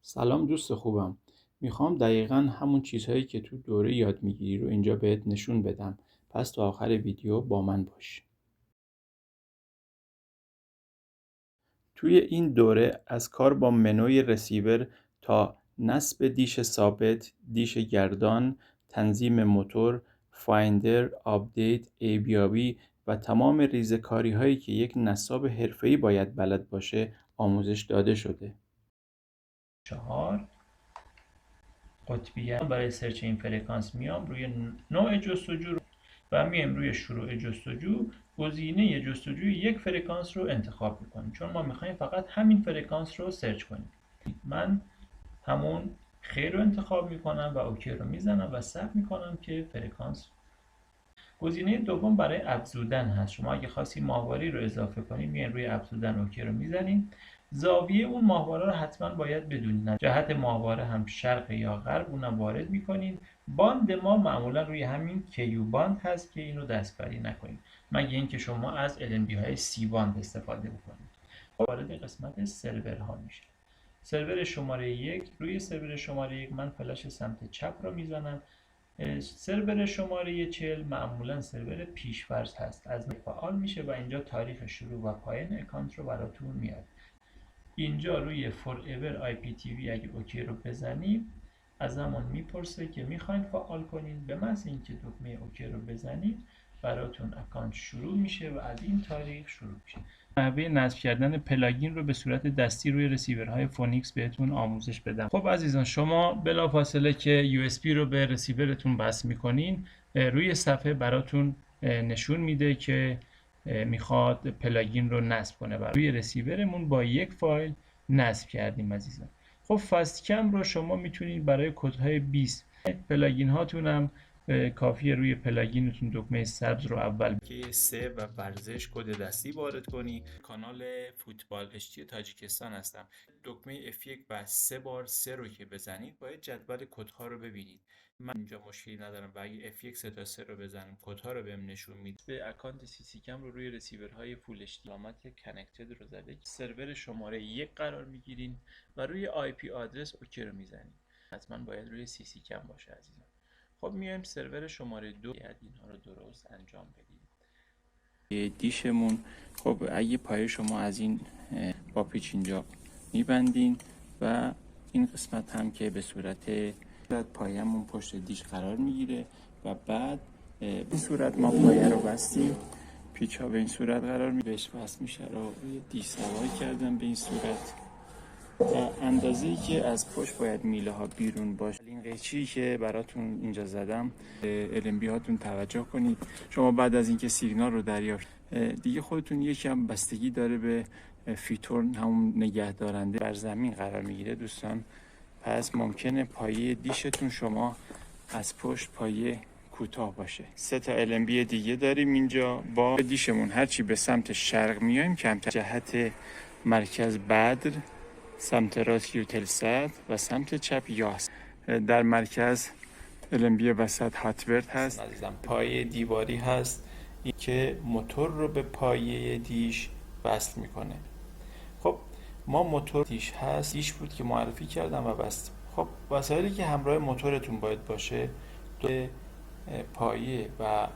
سلام دوست خوبم. میخوام دقیقاً همون چیزهایی که تو دوره یاد میگیری رو اینجا بهت نشون بدم. پس تا آخر ویدیو با من باش. توی این دوره از کار با منوی رسیور تا نصب دیش ثابت، دیش گردان، تنظیم موتور، فایندر، آپدیت، ایبیابی و تمام ریزکاری هایی که یک نصاب حرفه‌ای باید بلد باشه آموزش داده شده. 4 قطبیت برای سرچ این فرکانس میام روی نوع جستجو و میایم روی شروع جستجو گزینه جستجوی یک فرکانس رو انتخاب میکنیم، چون ما میخوایم فقط همین فرکانس رو سرچ کنیم. من همون خیر رو انتخاب میکنم و اوکی رو میزنم و ثبت میکنم که فرکانس. گزینه دوم برای افزودن هست. شما اگه خواستی ماهواره رو اضافه کنید میاین روی افزودن اوکی رو میزنید. زاویه اون ماهواره رو حتما باید بدونید. جهت ماهواره هم شرق یا غرب اونم وارد میکنید. باند ما معمولا روی همین کیو باند هست که اینو دستکاری نکنید مگه اینکه شما از LNB های سی باند استفاده بکنید. وارد قسمت سرورها میشه. سرور شماره 1. روی سرور شماره 1 من فلش سمت چپ رو میزنم. سرور شماره 40 معمولا سرور پیش‌فرض هست، از فعال میشه و اینجا تاریخ شروع و پایان اکانت رو براتون میاد. اینجا روی forever IPTV اگه اوکی رو بزنید از همون میپرسه که میخواین فعال کنین. به محض اینکه دکمه اوکی رو بزنید براتون اکانت شروع میشه و از این تاریخ شروع میشه. نحوه نصب کردن پلاگین رو به صورت دستی روی رسیورهای فونیکس بهتون آموزش بدم. خب عزیزان، شما بلافاصله که USB رو به رسیورتون وصل میکنین روی صفحه براتون نشون میده که میخواد پلاگین رو نصب کنه. روی رسیورمون با یک فایل نصب کردیم عزیزان. خب فاست کم رو شما میتونید برای کدهای 20 پلاگین هاتون هم کافیه روی پلاگینتون دکمه سبز رو اول که 3 و ورزش کد دستی وارد کنی. کانال فوتبال اشتی تاجیکستان هستم. دکمه F1 و 3 بار 3 رو که بزنید باید جدول کدها رو ببینید. من اینجا مشکلی ندارم و اگه F1 3 تا 3 رو بزنم کدها رو بهم نشون میده. به اکانت سی کم رو روی رسیورهای فول اچ دی علامت کانکتد رو زده. سرور شماره 1 قرار میگیرین و روی آی پی آدرس اوکی رو میزنید. حتما باید روی سی کم باشه عزیزان. خب میایم سرور شماره 2 باید اینها رو درست انجام بدیم. دیشمون خب اگه پایه شما از این با پیچ اینجا میبندین و این قسمت هم که به صورت پایه‌مون پشت دیش قرار میگیره و بعد به صورت ما پایه رو بستیم، پیچ ها به این صورت قرار می بهش وصل میشه رو دیش سوار کردم به این صورت. اندازه‌ای که از پشت باید میله ها بیرون باشه. این قیچی که براتون اینجا زدم LNB هاتون توجه کنید. شما بعد از اینکه سیگنال رو دریافت دیگه خودتون یکم بستگی داره به فیتورن، همون نگهدارنده بر زمین قرار میگیره دوستان. پس ممکنه پایه دیشتون شما از پشت پایه کوتاه باشه. 3 تا LNB دیگه داریم اینجا با دیشمون. هرچی به سمت شرق میایم کمتر جهت مرکز بدر، سمت راست یوتلسات و سمت چپ یاس. در مرکز LNB وسط هاتبرد هست. پایه دیواری هست این که موتور رو به پایه دیش وصل میکنه. خب ما موتور دیش هست، دیش بود که معرفی کردم و بستیم. خب وسایلی که همراه موتورتون باید باشه پایه و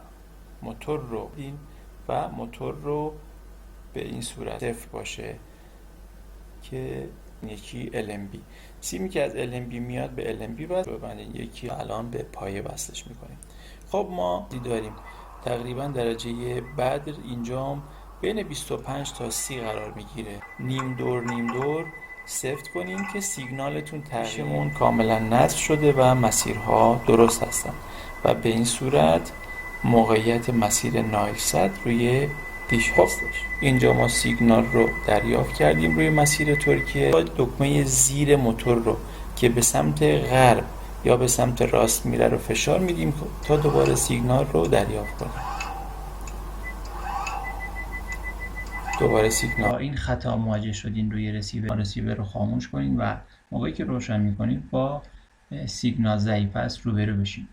موتور رو این و موتور رو به این صورت صفر باشه که یکی LNB سیمی که از LNB میاد به LNB وصل ببندید، یکی الان به پایه وصلش میکنیم. خب ما داریم تقریبا درجه بدر اینجا بین 25 تا 30 قرار میگیره. نیم دور سفت کنیم که سیگنالتون تغییرمون کاملا نصب شده و مسیرها درست هستن و به این صورت موقعیت مسیر نایلسات روی دیش هستش. اینجا ما سیگنال رو دریافت کردیم روی مسیر ترکیه. دکمه زیر موتور رو که به سمت غرب یا به سمت راست میره رو فشار میدیم تا دوباره سیگنال رو دریافت کنیم. دوباره سیگنال این خطا مواجه شدین روی رسیور رو خاموش کنین و موقعی که روشن میکنید با سیگنال ضعیف است روبرو بشید.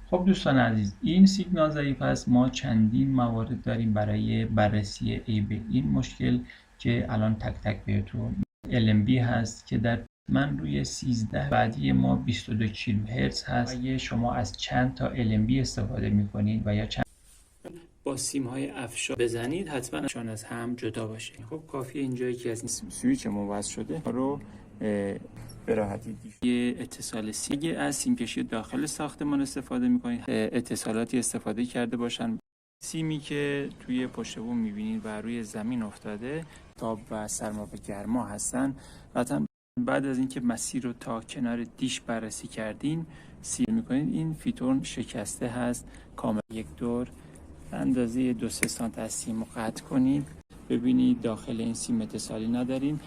خب دوستان عزیز، این سیگنال ضعیف است. ما چندین موارد داریم برای بررسی عیب این مشکل که الان تک تک بهتون LNB هست که در من روی 13 بعدی ما 22 کیلوهرتز هست. اگه شما از چند تا LNB استفاده میکنید و یا چند با سیم‌های افشار بزنید حتما شان از هم جدا باشه. خب کافیه اینجا یکی از سویچ وصل شده رو به راحتی یه اتصال سیم. اگه از سیم کشی داخل ساختمان استفاده میکنید اتصالاتی استفاده کرده باشن. سیمی که توی پشت بوم میبینید و روی زمین افتاده تاب و سرما و گرما هستن. قطعا بعد از اینکه مسیر رو تا کنار دیش بررسی کردین سیر میکنید این فیتون شکسته هست کامل. یک دور اندازه 2-3 سانت از سیم رو قطع کنید. ببینید داخل این سیم اتصالی ندارین.